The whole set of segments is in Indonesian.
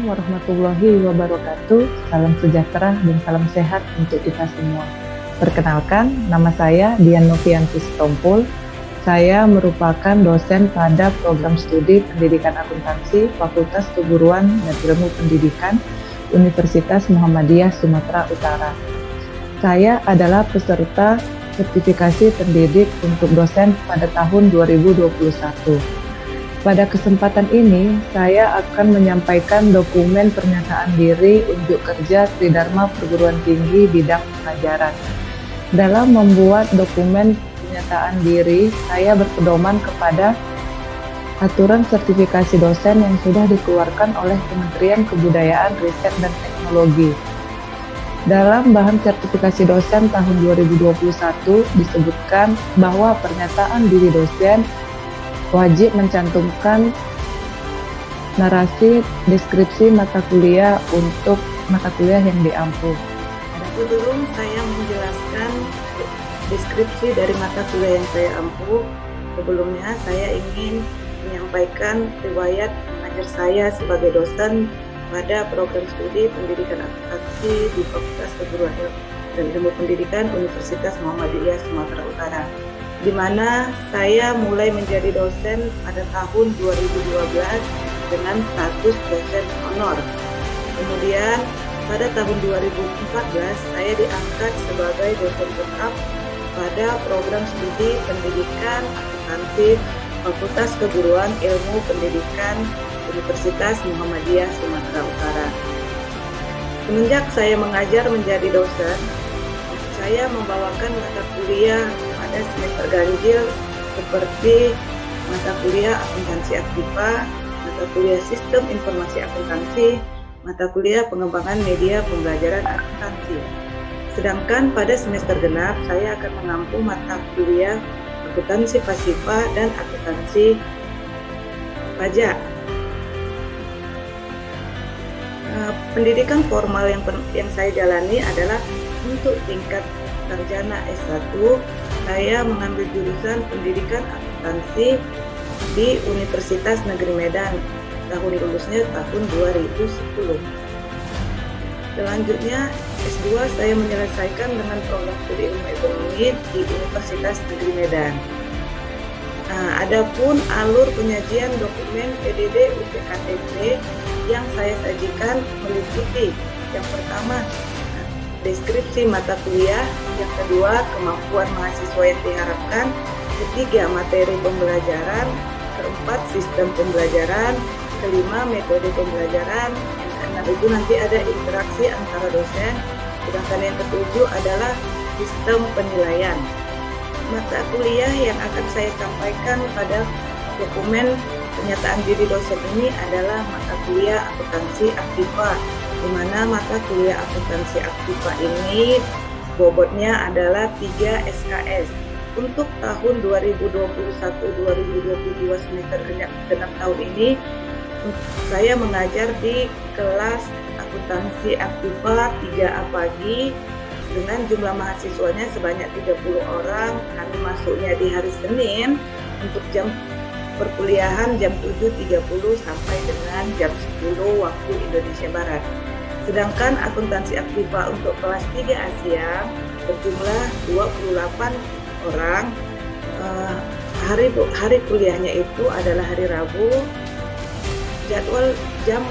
warahmatullahi wabarakatuh. Salam sejahtera dan salam sehat untuk kita semua. Perkenalkan, nama saya Dian Novianti Sitompul. Saya merupakan dosen pada program studi Pendidikan Akuntansi Fakultas Keguruan dan Ilmu Pendidikan Universitas Muhammadiyah Sumatera Utara. Saya adalah peserta sertifikasi pendidik untuk dosen pada tahun 2021. Pada kesempatan ini, saya akan menyampaikan dokumen pernyataan diri unjuk kerja Tridharma Perguruan Tinggi bidang pengajaran. Dalam membuat dokumen pernyataan diri, saya berpedoman kepada aturan sertifikasi dosen yang sudah dikeluarkan oleh Kementerian Kebudayaan, Riset, dan Teknologi. Dalam bahan sertifikasi dosen tahun 2021 disebutkan bahwa pernyataan diri dosen wajib mencantumkan narasi deskripsi mata kuliah untuk mata kuliah yang diampu. Sebelum saya menjelaskan deskripsi dari mata kuliah yang saya ampu, sebelumnya saya ingin menyampaikan riwayat mengajar saya sebagai dosen pada program studi Pendidikan Akuntansi di Fakultas Keguruan dan Ilmu Pendidikan Universitas Muhammadiyah Sumatera Utara, di mana saya mulai menjadi dosen pada tahun 2012 dengan status dosen honor. Kemudian pada tahun 2014 saya diangkat sebagai dosen tetap pada program studi Pendidikan Akuntansi Fakultas Keguruan Ilmu Pendidikan Universitas Muhammadiyah Sumatera Utara. Semenjak saya mengajar menjadi dosen, saya membawakan mata kuliah pada semester ganjil seperti mata kuliah akuntansi aktiva, mata kuliah sistem informasi akuntansi, mata kuliah pengembangan media pembelajaran akuntansi. Sedangkan pada semester genap saya akan mengampu mata kuliah akuntansi pasifa dan akuntansi pajak. Pendidikan formal yang saya jalani adalah untuk tingkat sarjana S1, saya mengambil jurusan Pendidikan Akuntansi di Universitas Negeri Medan. Tahun lulusnya tahun 2010. Selanjutnya S2 saya menyelesaikan dengan program studi ilmu ekonomi di Universitas Negeri Medan. Adapun alur penyajian dokumen PDD UPKTP yang saya sajikan meliputi yang pertama deskripsi mata kuliah, yang kedua kemampuan mahasiswa yang diharapkan, ketiga materi pembelajaran, keempat sistem pembelajaran, kelima metode pembelajaran, yang keenam itu nanti ada interaksi antara dosen, sedangkan yang ketujuh adalah sistem penilaian. Mata kuliah yang akan saya sampaikan pada dokumen pernyataan diri dosen ini adalah mata kuliah akuntansi aktiva, di mana mata kuliah akuntansi aktiva ini bobotnya adalah 3 SKS. Untuk tahun 2021-2022 semester genap tahun ini, saya mengajar di kelas akuntansi aktiva 3A pagi dengan jumlah mahasiswanya sebanyak 30 orang. Kami masuknya di hari Senin untuk jam perkuliahan jam 7.30 sampai dengan jam 10 waktu Indonesia Barat. Sedangkan akuntansi aktiva untuk kelas 3 Asia berjumlah 28 orang. Hari kuliahnya itu adalah hari Rabu. Jadwal jam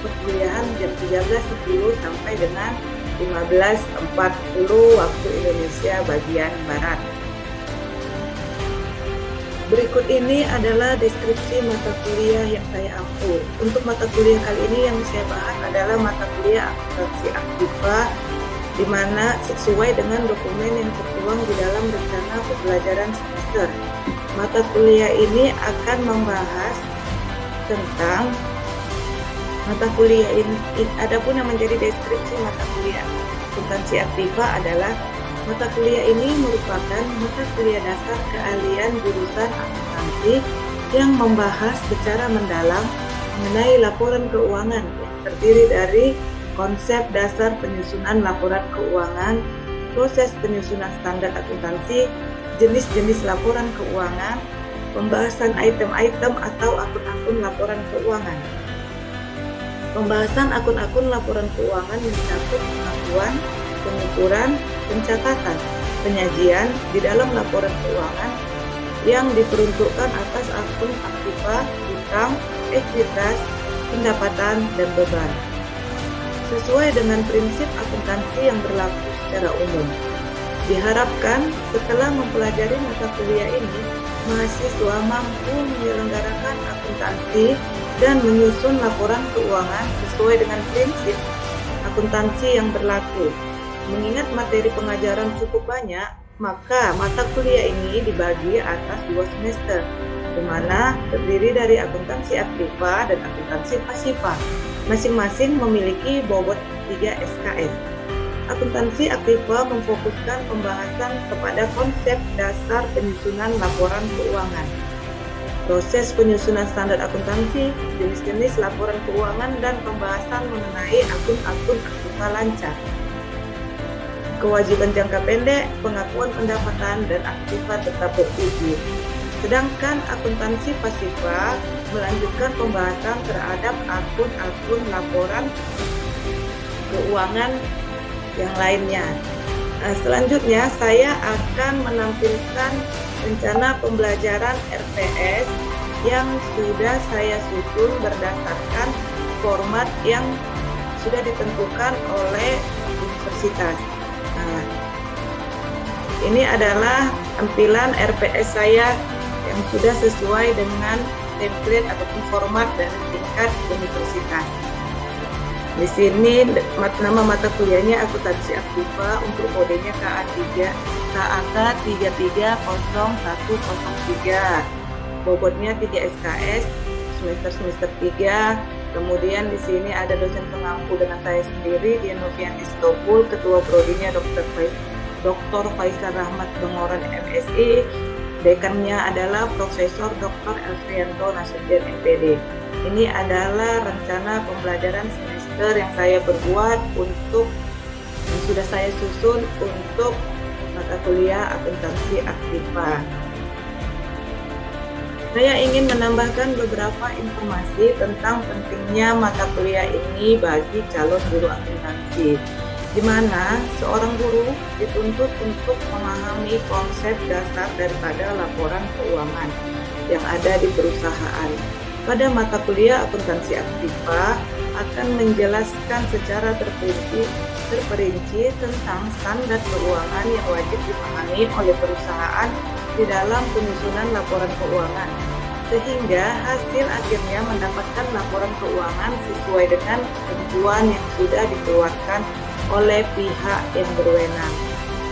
perkuliahan jam 13.10 sampai dengan 15.40 waktu Indonesia bagian Barat. Berikut ini adalah deskripsi mata kuliah yang saya ampu. Untuk mata kuliah kali ini yang saya bahas adalah mata kuliah akuntansi aktiva, di mana sesuai dengan dokumen yang tertuang di dalam rencana pembelajaran semester. Mata kuliah ini akan membahas tentang mata kuliah ini. Adapun yang menjadi deskripsi mata kuliah akuntansi aktiva adalah mata kuliah ini merupakan mata kuliah dasar keahlian jurusan akuntansi yang membahas secara mendalam mengenai laporan keuangan yang terdiri dari konsep dasar penyusunan laporan keuangan, proses penyusunan standar akuntansi, jenis-jenis laporan keuangan, pembahasan item-item atau akun-akun laporan keuangan. Pembahasan akun-akun laporan keuangan mencakup pengakuan, pengukuran, pencatatan, penyajian di dalam laporan keuangan yang diperuntukkan atas akun aktiva, hutang, ekuitas, pendapatan, dan beban. Sesuai dengan prinsip akuntansi yang berlaku secara umum. Diharapkan setelah mempelajari mata kuliah ini, mahasiswa mampu menyelenggarakan akuntansi dan menyusun laporan keuangan sesuai dengan prinsip akuntansi yang berlaku. Mengingat materi pengajaran cukup banyak, maka mata kuliah ini dibagi atas 2 semester, di mana terdiri dari akuntansi aktiva dan akuntansi pasifa. Masing-masing memiliki bobot 3 SKS. Akuntansi aktiva memfokuskan pembahasan kepada konsep dasar penyusunan laporan keuangan, proses penyusunan standar akuntansi, jenis-jenis laporan keuangan, dan pembahasan mengenai akun-akun aktiva lancar. Kewajiban jangka pendek, pengakuan pendapatan, dan aktiva tetap beruji. Sedangkan akuntansi pasifa melanjutkan pembahasan terhadap akun-akun laporan keuangan yang lainnya. Selanjutnya saya akan menampilkan rencana pembelajaran RPS yang sudah saya susun berdasarkan format yang sudah ditentukan oleh universitas. Ini adalah tampilan RPS saya yang sudah sesuai dengan template ataupun format dari tingkat universitas. Di sini nama mata kuliahnya akuntansi aktiva, untuk kodenya KA3, KAK 330103. Bobotnya 3 SKS, semester 3. Kemudian di sini ada dosen pengampu dengan saya sendiri, Dian Novianti Sitompul, ketua prodinya Dr. Faisal Rahmat Bengoran MSI. Dekannya adalah Profesor Dr. Elfrianto Nasution MPD. Ini adalah rencana pembelajaran semester yang saya berbuat yang sudah saya susun untuk mata kuliah akuntansi aktiva. Saya ingin menambahkan beberapa informasi tentang pentingnya mata kuliah ini bagi calon guru akuntansi, di mana seorang guru dituntut untuk memahami konsep dasar daripada laporan keuangan yang ada di perusahaan. Pada mata kuliah akuntansi aktiva akan menjelaskan secara terperinci tentang standar keuangan yang wajib dipahami oleh perusahaan di dalam penyusunan laporan keuangan, sehingga hasil akhirnya mendapatkan laporan keuangan sesuai dengan ketentuan yang sudah dikeluarkan oleh pihak yang berwenang.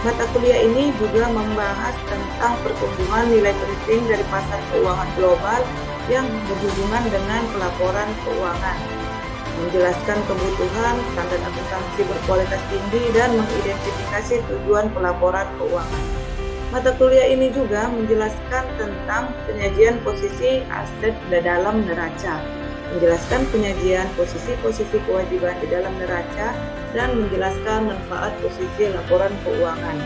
Mata kuliah ini juga membahas tentang pertumbuhan nilai penting dari pasar keuangan global yang berhubungan dengan pelaporan keuangan, menjelaskan kebutuhan standar akuntansi berkualitas tinggi, dan mengidentifikasi tujuan pelaporan keuangan. Mata kuliah ini juga menjelaskan tentang penyajian posisi aset di dalam neraca, menjelaskan penyajian posisi-posisi kewajiban di dalam neraca, dan menjelaskan manfaat posisi laporan keuangan.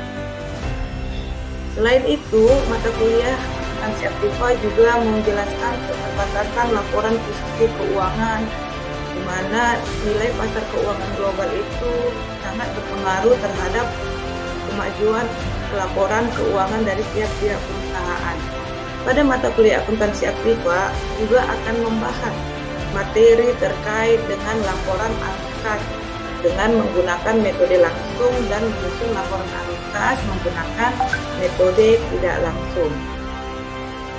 Selain itu, mata kuliah akuntansi aktiva juga menjelaskan keterbatasan laporan posisi keuangan, di mana nilai pasar keuangan global itu sangat berpengaruh terhadap kemajuan pelaporan keuangan dari tiap-tiap perusahaan. Pada mata kuliah akuntansi aktiva juga akan membahas materi terkait dengan laporan angkas dengan menggunakan metode langsung dan menyusun laporan angkas menggunakan metode tidak langsung.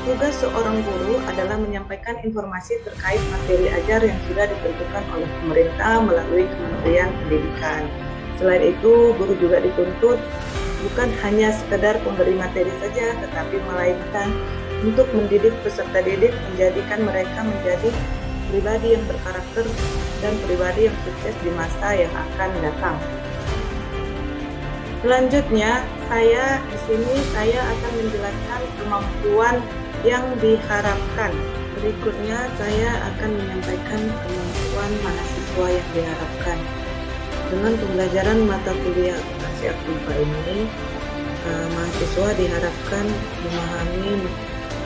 Tugas seorang guru adalah menyampaikan informasi terkait materi ajar yang sudah ditentukan oleh pemerintah melalui Kementerian Pendidikan. Selain itu, guru juga dituntut bukan hanya sekedar pemberi materi saja, tetapi melainkan untuk mendidik peserta didik, menjadikan mereka menjadi pribadi yang berkarakter dan pribadi yang sukses di masa yang akan datang. Selanjutnya, saya akan menjelaskan kemampuan yang diharapkan. Berikutnya, saya akan menyampaikan kemampuan mahasiswa yang diharapkan. Dengan pembelajaran mata kuliah akuntansi aktiva ini, mahasiswa diharapkan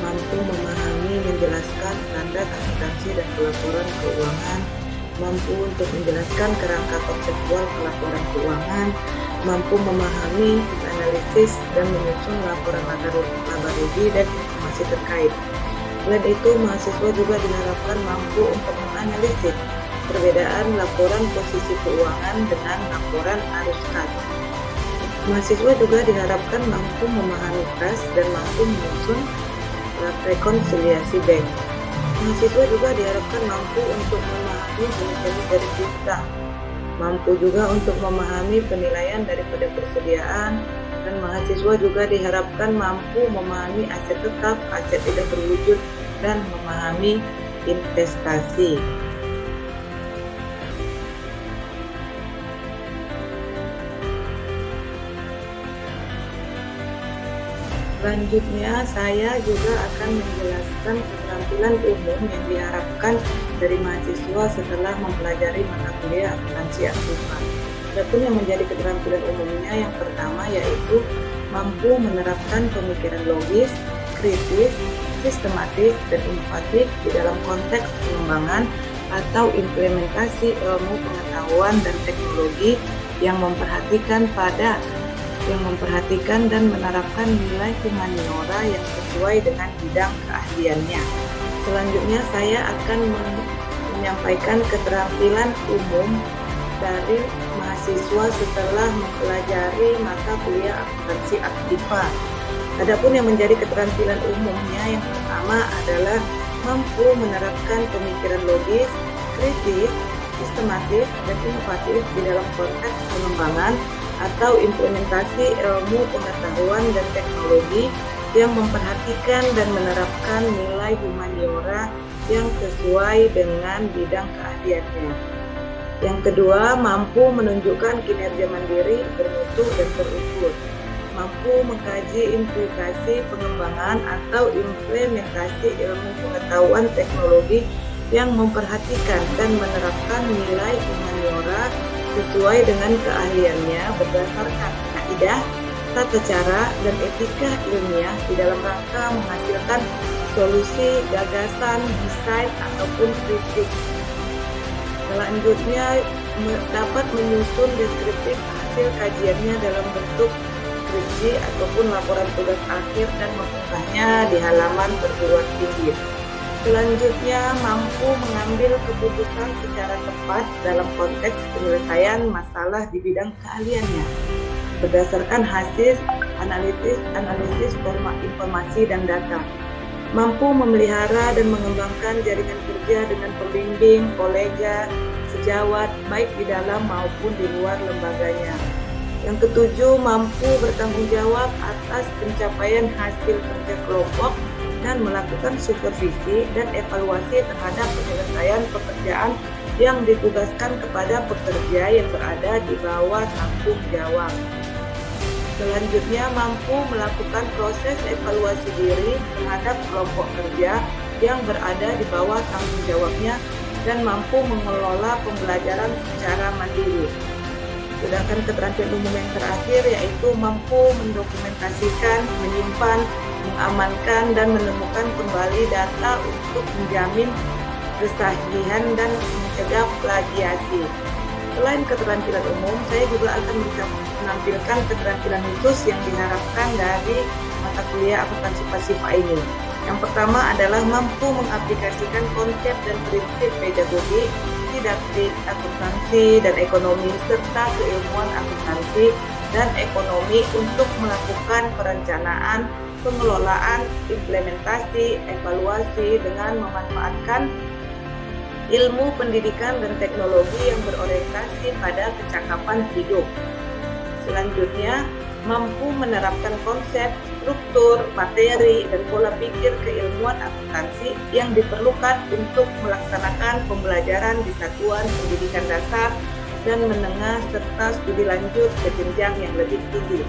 mampu memahami, menjelaskan standar akuntansi dan pelaporan keuangan, mampu untuk menjelaskan kerangka konseptual pelaporan keuangan, mampu memahami, menganalisis, dan menyusun laporan laba rugi dan informasi terkait. Selain itu, mahasiswa juga diharapkan mampu untuk menganalisis perbedaan laporan posisi keuangan dengan laporan arus kas. Mahasiswa juga diharapkan mampu memahami kas dan mampu menyusun rekonsiliasi bank. Mahasiswa juga diharapkan mampu untuk memahami jenis-jenis dari piutang, mampu juga untuk memahami penilaian daripada persediaan, dan mahasiswa juga diharapkan mampu memahami aset tetap, aset tidak berwujud, dan memahami investasi. Selanjutnya, saya juga akan menjelaskan keterampilan umum yang diharapkan dari mahasiswa setelah mempelajari mata kuliah akuntansi aktiva. Adapun yang menjadi keterampilan umumnya yang pertama yaitu mampu menerapkan pemikiran logis, kritis, sistematis, dan inovatif di dalam konteks pengembangan atau implementasi ilmu pengetahuan dan teknologi yang memperhatikan dan menerapkan nilai humaniora yang sesuai dengan bidang keahliannya. Selanjutnya saya akan menyampaikan keterampilan umum dari mahasiswa setelah mempelajari mata kuliah akuntansi aktiva. Adapun yang menjadi keterampilan umumnya yang pertama adalah mampu menerapkan pemikiran logis, kritis, sistematis, dan inovatif di dalam konteks pengembangan atau implementasi ilmu pengetahuan dan teknologi yang memperhatikan dan menerapkan nilai humaniora yang sesuai dengan bidang keahliannya. Yang kedua, mampu menunjukkan kinerja mandiri, bermutu, dan terukur. Mampu mengkaji implikasi pengembangan atau implementasi ilmu pengetahuan teknologi yang memperhatikan dan menerapkan nilai humaniora sesuai dengan keahliannya berdasarkan kaidah, tata cara, dan etika ilmiah di dalam rangka menghasilkan solusi, gagasan, desain, ataupun kritik. Selanjutnya, dapat menyusun deskriptif hasil kajiannya dalam bentuk skripsi ataupun laporan tugas akhir dan mengunggahnya di halaman perguruan tinggi. Selanjutnya, mampu mengambil keputusan secara tepat dalam konteks penyelesaian masalah di bidang keahliannya berdasarkan hasil analisis informasi dan data. Mampu memelihara dan mengembangkan jaringan kerja dengan pembimbing, kolega, sejawat, baik di dalam maupun di luar lembaganya. Yang ketujuh, mampu bertanggung jawab atas pencapaian hasil kerja kelompok dan melakukan supervisi dan evaluasi terhadap penyelesaian pekerjaan yang ditugaskan kepada pekerja yang berada di bawah tanggung jawab. Selanjutnya, mampu melakukan proses evaluasi diri terhadap kelompok kerja yang berada di bawah tanggung jawabnya dan mampu mengelola pembelajaran secara mandiri. Sedangkan keterampilan umum yang terakhir yaitu mampu mendokumentasikan, menyimpan, mengamankan, dan menemukan kembali data untuk menjamin kesahihan dan mencegah plagiasi. Selain keterampilan umum, saya juga akan menampilkan keterampilan khusus yang diharapkan dari mata kuliah akuntansi pasifik ini. Yang pertama adalah mampu mengaplikasikan konsep dan prinsip pedagogi, didaktik, akuntansi, dan ekonomi, serta keilmuan akuntansi dan ekonomi untuk melakukan perencanaan, pengelolaan, implementasi, evaluasi dengan memanfaatkan ilmu pendidikan dan teknologi yang berorientasi pada kecakapan hidup. Selanjutnya, mampu menerapkan konsep, struktur, materi, dan pola pikir keilmuan akuntansi yang diperlukan untuk melaksanakan pembelajaran di satuan pendidikan dasar dan menengah serta studi lanjut ke jenjang yang lebih tinggi.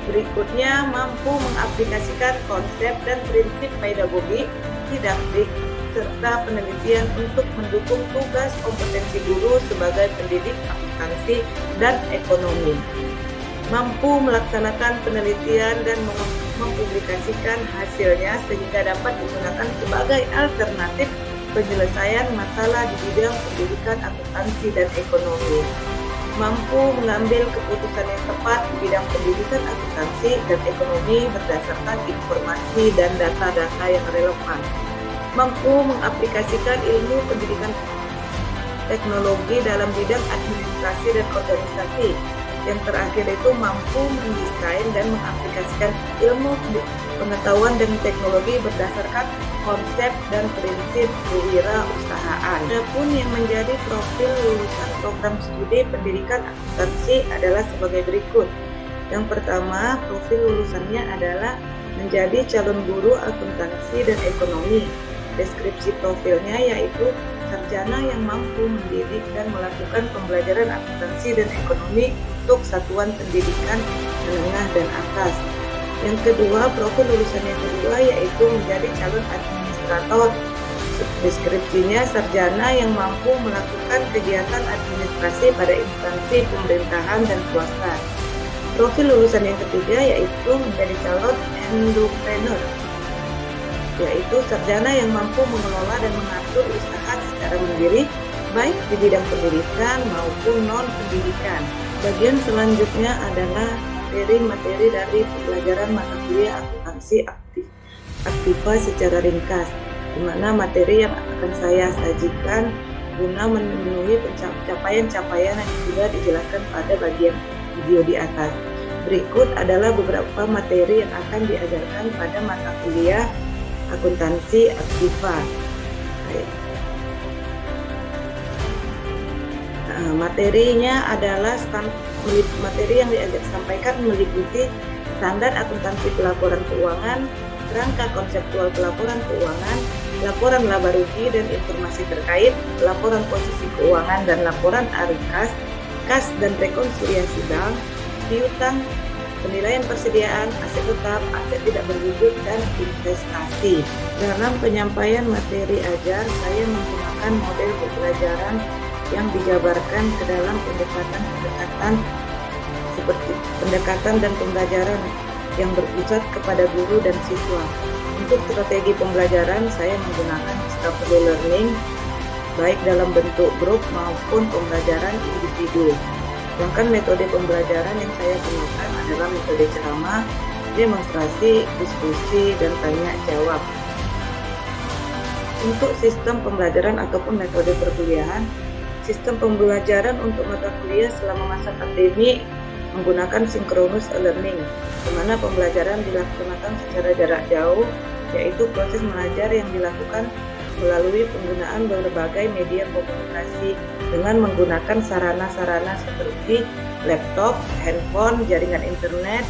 Berikutnya, mampu mengaplikasikan konsep dan prinsip pedagogi, didaktik, serta penelitian untuk mendukung tugas kompetensi guru sebagai pendidik akuntansi dan ekonomi. Mampu melaksanakan penelitian dan mempublikasikan hasilnya sehingga dapat digunakan sebagai alternatif penyelesaian masalah di bidang pendidikan, akuntansi, dan ekonomi. Mampu mengambil keputusan yang tepat di bidang pendidikan, akuntansi, dan ekonomi berdasarkan informasi dan data-data yang relevan. Mampu mengaplikasikan ilmu pendidikan teknologi dalam bidang administrasi dan organisasi. Yang terakhir itu mampu mendesain dan mengaplikasikan ilmu pengetahuan dan teknologi berdasarkan konsep dan prinsip kewirausahaan. Adapun yang menjadi profil lulusan program studi pendidikan akuntansi adalah sebagai berikut. Yang pertama, profil lulusannya adalah menjadi calon guru akuntansi dan ekonomi. Deskripsi profilnya yaitu sarjana yang mampu mendidik dan melakukan pembelajaran akuntansi dan ekonomi untuk satuan pendidikan menengah dan atas. Yang kedua, profil lulusan yang kedua yaitu menjadi calon administrator. Deskripsinya sarjana yang mampu melakukan kegiatan administrasi pada instansi pemerintahan dan swasta. Profil lulusan yang ketiga yaitu menjadi calon entrepreneur, yaitu sarjana yang mampu mengelola dan mengatur usaha secara mandiri, baik di bidang pendidikan maupun non-pendidikan. Bagian selanjutnya adalah materi-materi dari pembelajaran mata kuliah akuntansi aktiva secara ringkas, di mana materi yang akan saya sajikan guna memenuhi capaian-capaian yang sudah dijelaskan pada bagian video di atas. Berikut adalah beberapa materi yang akan diajarkan pada mata kuliah akuntansi aktiva. Materinya adalah materi yang disampaikan meliputi standar akuntansi pelaporan keuangan, kerangka konseptual pelaporan keuangan, laporan laba rugi dan informasi terkait, laporan posisi keuangan dan laporan arus kas dan rekonsiliasi bank, piutang, penilaian persediaan, aset tetap, aset tidak berwujud, dan investasi. Dalam penyampaian materi ajar, saya menggunakan model pembelajaran yang dijabarkan ke dalam pendekatan seperti pendekatan dan pembelajaran yang berpusat kepada guru dan siswa. Untuk strategi pembelajaran, saya menggunakan discovery learning, baik dalam bentuk grup maupun pembelajaran individu. Sedangkan metode pembelajaran yang saya gunakan adalah metode ceramah, demonstrasi, diskusi, dan tanya jawab. Untuk sistem pembelajaran ataupun metode perkuliahan, sistem pembelajaran untuk mata kuliah selama masa pandemi menggunakan synchronous learning, di mana pembelajaran dilaksanakan secara jarak jauh, yaitu proses belajar yang dilakukan melalui penggunaan berbagai media komunikasi dengan menggunakan sarana-sarana seperti laptop, handphone, jaringan internet,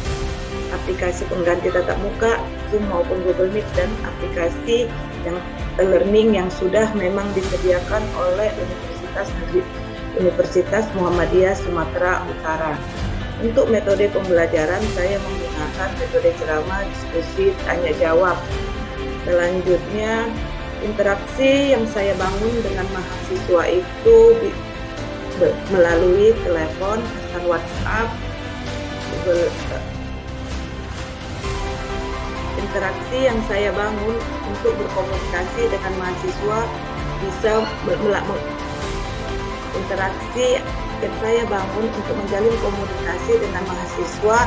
aplikasi pengganti tatap muka, Zoom maupun Google Meet, dan aplikasi yang e-learning yang sudah memang disediakan oleh Universitas Muhammadiyah Sumatera Utara. Untuk metode pembelajaran, saya menggunakan metode ceramah, diskusi, tanya jawab. Selanjutnya, interaksi yang saya bangun dengan mahasiswa itu melalui telepon, pesan WhatsApp, interaksi yang saya bangun untuk berkomunikasi dengan mahasiswa bisa interaksi yang saya bangun untuk menjalin komunikasi dengan mahasiswa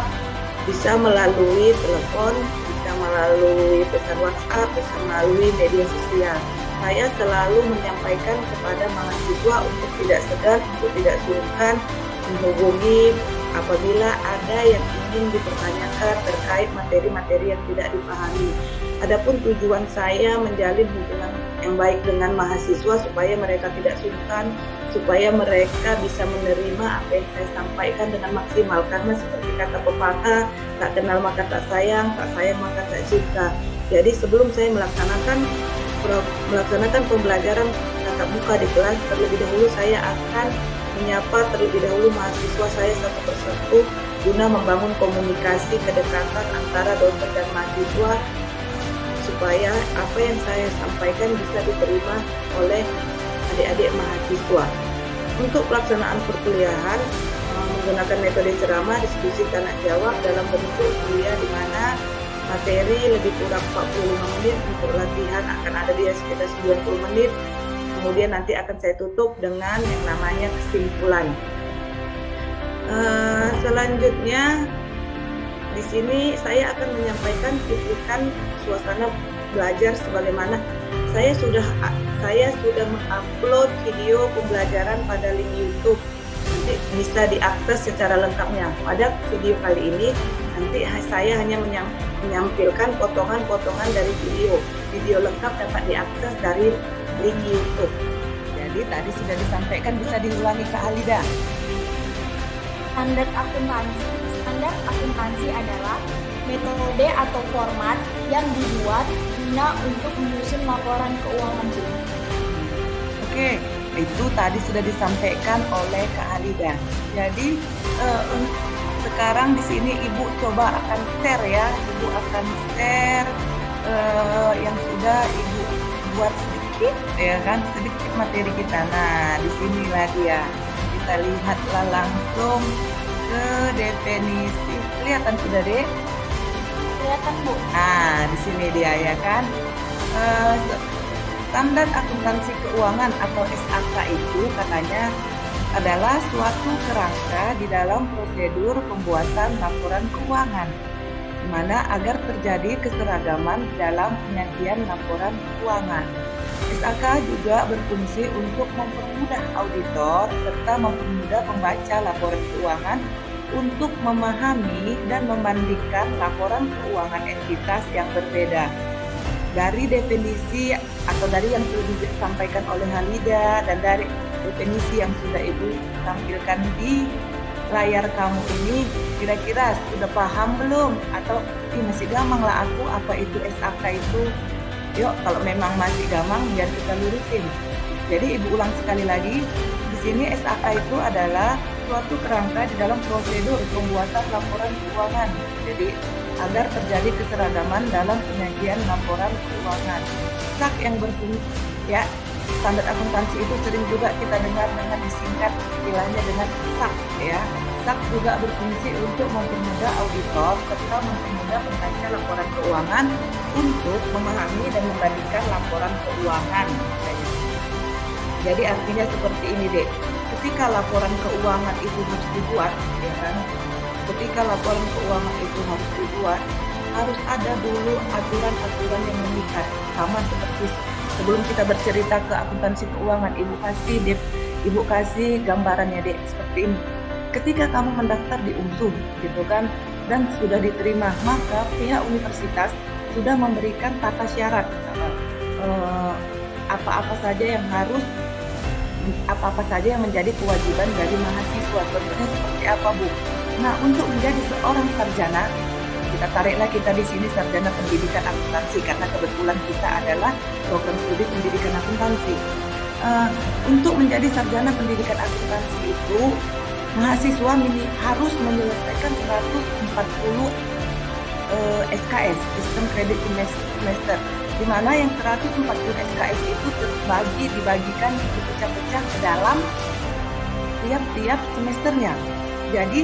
bisa melalui telepon, bisa melalui pesan WhatsApp, bisa melalui media sosial. Saya selalu menyampaikan kepada mahasiswa untuk tidak segan, untuk tidak sungkan menghubungi apabila ada yang ingin dipertanyakan terkait materi-materi yang tidak dipahami. Adapun tujuan saya menjalin hubungan yang baik dengan mahasiswa supaya mereka tidak sungkan, supaya mereka bisa menerima apa yang saya sampaikan dengan maksimal, karena seperti kata pepatah, tak kenal maka tak sayang maka tak cinta. Jadi sebelum saya melaksanakan pembelajaran tatap muka di kelas, terlebih dahulu saya akan menyapa terlebih dahulu mahasiswa saya satu persatu guna membangun komunikasi kedekatan antara dosen dan mahasiswa supaya apa yang saya sampaikan bisa diterima oleh adik-adik mahasiswa. Untuk pelaksanaan perkuliahan menggunakan metode ceramah, diskusi, tanya jawab dalam bentuk kuliah di mana materi lebih kurang 45 menit, untuk latihan akan ada dia sekitar 90 menit. Kemudian nanti akan saya tutup dengan yang namanya kesimpulan. Selanjutnya di sini saya akan menyampaikan cuplikan suasana belajar sebagaimana saya sudah mengupload video pembelajaran pada link YouTube. Nanti bisa diakses secara lengkapnya. Pada video kali ini nanti saya hanya menyampilkan potongan-potongan dari video lengkap dapat diakses dari link YouTube. Jadi tadi sudah disampaikan, bisa diulangi Kak Halida. Standar akuntansi adalah metode atau format yang dibuat guna untuk menyusun laporan keuangan. Oke, itu tadi sudah disampaikan oleh Kak Halida. Jadi sekarang di sini Ibu coba akan share ya, Ibu akan share yang sudah Ibu buat sedikit, ya kan, sedikit materi kita. Nah, di sinilah dia. Kita lihatlah langsung ke definisi. Kelihatan sudah, Dek? Kelihatan, Bu. Nah, di sini dia ya kan. Standar akuntansi keuangan atau SAK itu katanya adalah suatu kerangka di dalam prosedur pembuatan laporan keuangan, di mana agar terjadi keseragaman dalam penyajian laporan keuangan. SAK juga berfungsi untuk mempermudah auditor serta mempermudah pembaca laporan keuangan untuk memahami dan membandingkan laporan keuangan entitas yang berbeda. Dari definisi atau dari yang sudah disampaikan oleh Halida dan dari definisi yang sudah Ibu tampilkan di layar kamu ini, kira-kira sudah paham belum? Atau masih gampang lah aku, apa itu SAK itu? Yuk, kalau memang masih gampang, biar kita lurusin. Jadi Ibu ulang sekali lagi, di sini SAK itu adalah suatu kerangka di dalam prosedur pembuatan laporan keuangan. Jadi agar terjadi keseragaman dalam penyajian laporan keuangan. SAK yang berfungsi, ya, standar akuntansi itu sering juga kita dengar dengan disingkat istilahnya dengan SAK, ya. SAK juga berfungsi untuk mempermudah auditor serta mempermudah pembaca laporan keuangan untuk memahami dan membandingkan laporan keuangan. Jadi artinya seperti ini, Dek. Ketika laporan keuangan itu harus dibuat, ya kan? Ketika laporan keuangan itu harus dibuat, harus ada dulu aturan-aturan yang mengikat. Sama seperti sebelum kita bercerita ke akuntansi keuangan, Ibu kasih gambarannya, Dek, seperti ini. Ketika kamu mendaftar di UMSUM, gitu kan, dan sudah diterima, maka pihak universitas sudah memberikan tata syarat apa-apa saja yang menjadi kewajiban dari mahasiswa. Contohnya seperti apa, Bu? Nah, untuk menjadi seorang sarjana, kita di sini sarjana pendidikan akuntansi karena kebetulan kita adalah program studi pendidikan akuntansi. Untuk menjadi sarjana pendidikan akuntansi itu mahasiswa harus menyelesaikan 140 SKS, sistem kredit semester, di mana yang 140 SKS itu dibagikan dipecah-pecah ke dalam tiap-tiap semesternya. Jadi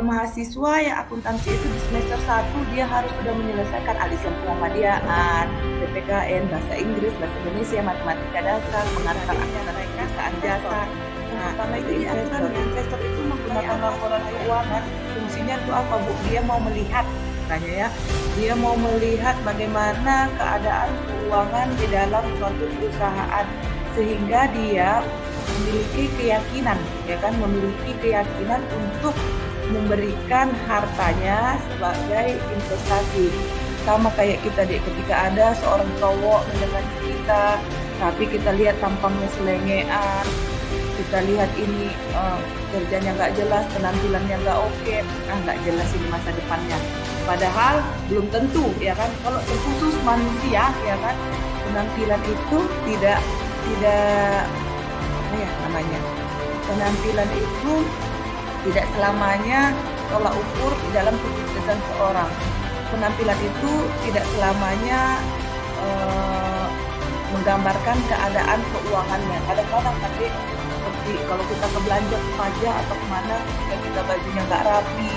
mahasiswa yang akuntansi itu di semester 1 dia harus sudah menyelesaikan Al-Islam Muhammadiyah, PPKN, bahasa Inggris, bahasa Indonesia, matematika dasar, pengaratan aksara, perusahaan jasa. Nah, pertama itu investor itu menggunakan laporan keuangan. Fungsinya itu apa, Bu? Dia mau melihat, katanya ya, dia mau melihat bagaimana keadaan keuangan di dalam suatu perusahaan sehingga dia memiliki keyakinan, ya kan, memiliki keyakinan untuk memberikan hartanya sebagai investasi. Sama kayak kita, Dek, ketika ada seorang cowok mendekati kita, tapi kita lihat tampangnya selengean, kita lihat ini kerjanya nggak jelas, penampilannya nggak oke, nggak jelas ini masa depannya. Padahal belum tentu, ya kan, kalau khusus manusia, ya kan, penampilan itu tidak apa ya namanya, penampilan itu tidak selamanya tolak ukur di dalam kesuksesan seorang. Penampilan itu tidak selamanya menggambarkan keadaan keuangannya. Kadang-kadang nanti seperti kalau kita ke belanja ke pajak atau kemana, ketika kita bajunya nggak rapi,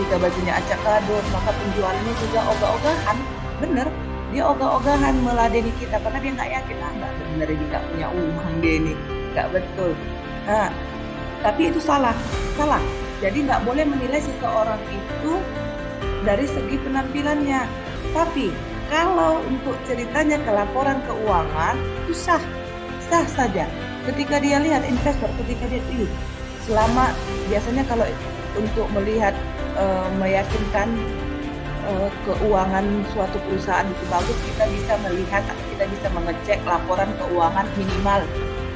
ketika bajunya acak kadut, maka penjualnya juga ogah-ogahan. Bener, dia ogah-ogahan meladeni kita karena dia nggak yakin, nggak bener ini nggak punya uang dia ini, nggak betul. Nah, tapi itu salah. Jadi nggak boleh menilai seseorang itu dari segi penampilannya. Tapi kalau untuk ceritanya ke laporan keuangan itu sah saja. Ketika dia lihat investor, ketika dia selama biasanya kalau untuk melihat meyakinkan keuangan suatu perusahaan itu bagus, kita bisa melihat atau kita bisa mengecek laporan keuangan minimal.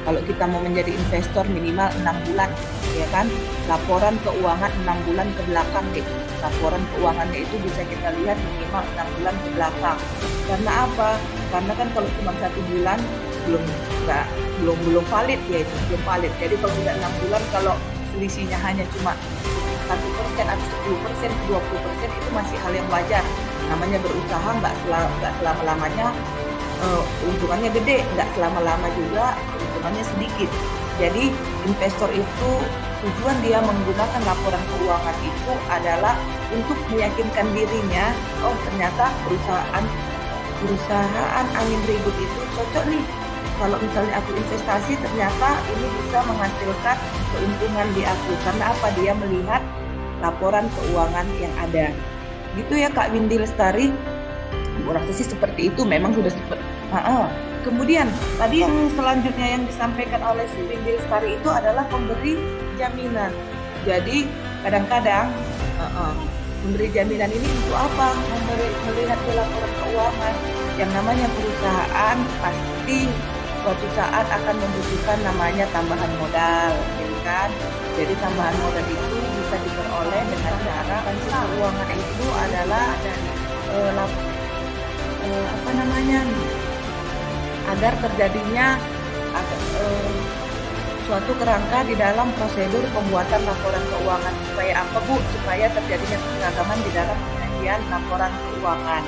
Kalau kita mau menjadi investor minimal 6 bulan, ya kan? Laporan keuangan 6 bulan ke belakang deh. Laporan keuangannya itu bisa kita lihat minimal 6 bulan ke belakang. Karena apa? Karena kan kalau cuma 1 bulan belum valid, ya itu belum valid. Jadi kalau sudah 6 bulan, kalau selisihnya hanya cuma 1% atau 10%, 20% itu masih hal yang wajar. Namanya berusaha nggak selama-lamanya untungannya gede, nggak selama-lama juga untungannya sedikit. Jadi investor itu tujuan dia menggunakan laporan keuangan itu adalah untuk meyakinkan dirinya, oh ternyata perusahaan angin ribut itu cocok nih. Kalau misalnya aku investasi, ternyata ini bisa menghasilkan keuntungan di aku. Karena apa? Dia melihat laporan keuangan yang ada. Gitu ya Kak Windy Lestari. Aku rasa sih seperti itu, memang sudah seperti. Kemudian tadi yang selanjutnya yang disampaikan oleh si Windy Lestari itu adalah pemberi jaminan. Jadi kadang-kadang pemberi jaminan ini untuk apa? Melihat laporan keuangan. Yang namanya perusahaan pasti suatu saat akan membutuhkan namanya tambahan modal, gitu kan? Jadi tambahan modal itu bisa diperoleh dengan cara keuangan itu adalah dari agar terjadinya suatu kerangka di dalam prosedur pembuatan laporan keuangan. Supaya apa Bu? Supaya terjadinya keseragaman di dalam penyajian laporan keuangan.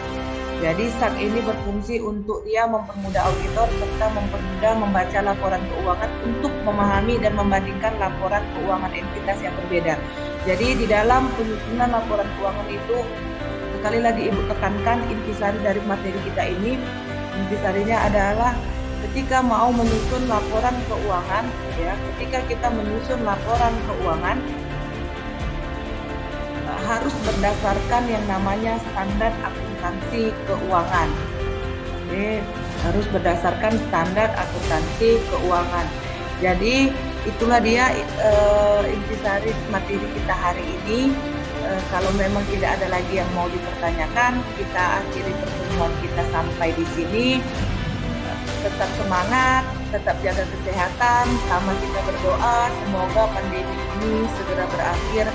Jadi SAK ini berfungsi untuk dia mempermudah auditor serta mempermudah membaca laporan keuangan untuk memahami dan membandingkan laporan keuangan entitas yang berbeda. Jadi di dalam penyusunan laporan keuangan itu, sekali lagi Ibu tekankan intisari dari materi kita ini, intisarinya adalah ketika mau menyusun laporan keuangan, ya, ketika kita menyusun laporan keuangan harus berdasarkan yang namanya standar akuntansi keuangan. Jadi harus berdasarkan standar akuntansi keuangan. Jadi itulah dia intisari materi kita hari ini. Kalau memang tidak ada lagi yang mau dipertanyakan, kita akhiri pertemuan kita sampai di sini. Tetap semangat, tetap jaga kesehatan, sama kita berdoa semoga pandemi ini segera berakhir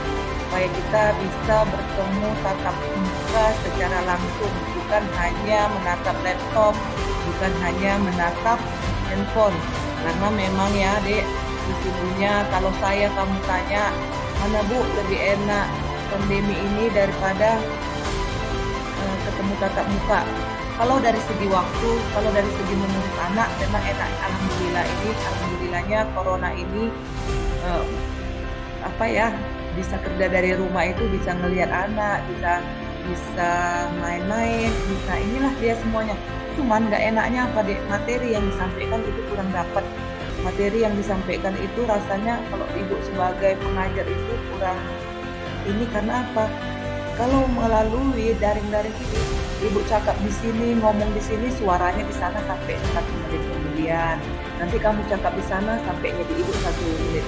supaya kita bisa bertemu tatap muka secara langsung, bukan hanya menatap laptop, bukan hanya menatap handphone. Karena memang ya Dek, sesungguhnya kalau kamu tanya, mana Bu lebih enak pandemi ini daripada ketemu tatap muka? Kalau dari segi waktu, kalau dari segi mengurus anak, memang enak. Alhamdulillahnya corona ini bisa kerja dari rumah itu, bisa ngelihat anak, bisa main-main, bisa inilah dia semuanya. Cuman nggak enaknya apa Dek, materi yang disampaikan itu kurang dapat. Materi yang disampaikan itu rasanya kalau Ibu sebagai pengajar itu kurang ini. Karena apa? Kalau melalui daring-daring ini, Ibu cakap di sini, ngomong di sini, suaranya di sana sampai 1 menit kemudian. Nanti kamu cakap di sana sampainya di Ibu 1 menit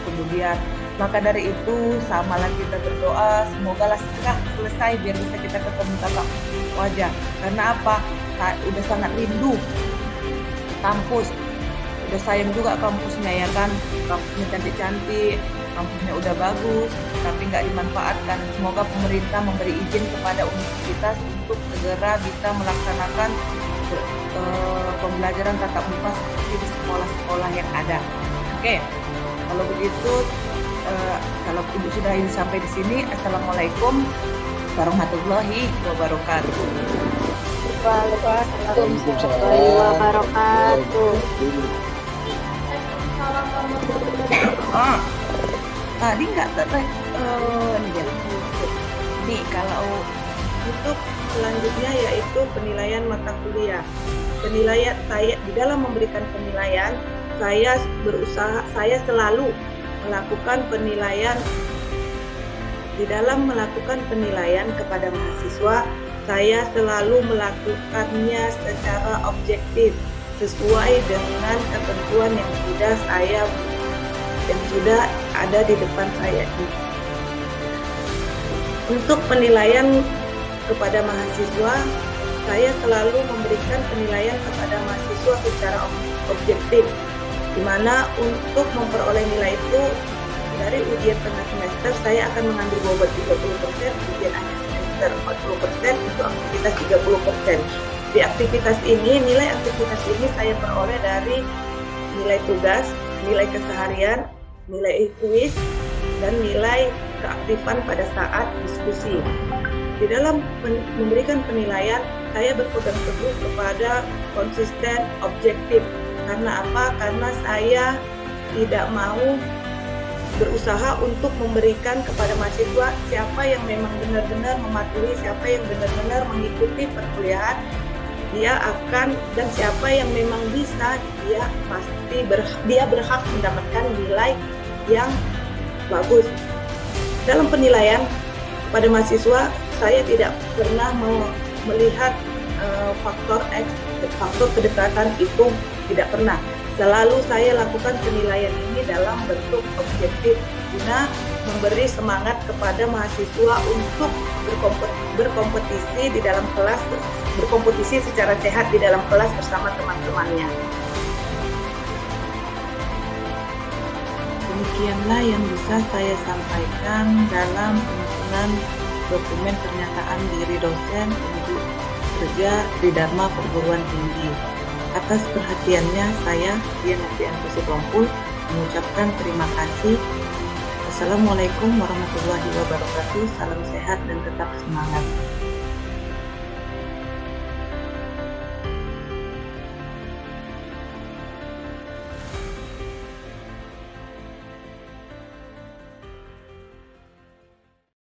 kemudian. Maka dari itu, samalah kita berdoa, semoga lah segera selesai biar bisa kita ketemu tatap wajah. Karena apa? Udah sangat rindu kampus. Udah sayang juga kampusnya ya kan. Kampusnya cantik-cantik, kampusnya udah bagus, tapi nggak dimanfaatkan. Semoga pemerintah memberi izin kepada universitas untuk segera bisa melaksanakan pembelajaran tatap muka seperti di sekolah-sekolah yang ada. Oke, kalau begitu, kalau Ibu sudah sampai di sini, Assalamualaikum warahmatullahi wabarakatuh. Waalaikumsalam warahmatullahi wabarakatuh. Tadi nggak ini ya. Nih, kalau Untuk selanjutnya yaitu penilaian mata kuliah. Penilaian saya di dalam memberikan penilaian, saya selalu melakukan penilaian. Di dalam melakukan penilaian kepada mahasiswa, saya selalu melakukannya secara objektif sesuai dengan ketentuan yang sudah ada di depan saya ini. Untuk penilaian kepada mahasiswa, saya selalu memberikan penilaian kepada mahasiswa secara objektif, di mana untuk memperoleh nilai itu dari ujian tengah semester saya akan mengambil bobot 30%, ujian akhir semester 40%, untuk aktivitas 30%. Di aktivitas ini, nilai aktivitas ini saya peroleh dari nilai tugas, nilai keseharian, nilai kuis, dan nilai keaktifan pada saat diskusi. Di dalam memberikan penilaian, saya berpegang teguh kepada konsisten, objektif. Karena apa? Karena saya tidak mau berusaha untuk memberikan kepada mahasiswa siapa yang memang benar-benar mematuhi, siapa yang benar-benar mengikuti perkuliahan, dan siapa yang memang bisa, dia berhak mendapatkan nilai yang bagus. Dalam penilaian pada mahasiswa, saya tidak pernah melihat faktor X, faktor kedekatan itu tidak pernah. Selalu saya lakukan penilaian ini dalam bentuk objektif guna memberi semangat kepada mahasiswa untuk berkompetisi di dalam kelas, berkompetisi secara sehat di dalam kelas bersama teman-temannya. Demikianlah yang bisa saya sampaikan dalam penyusunan dokumen pernyataan diri dosen untuk kerja di Dharma Perguruan Tinggi. Atas perhatiannya, saya Dian Novianti Sitompul mengucapkan terima kasih. Wassalamualaikum warahmatullahi wabarakatuh. Salam sehat dan tetap semangat.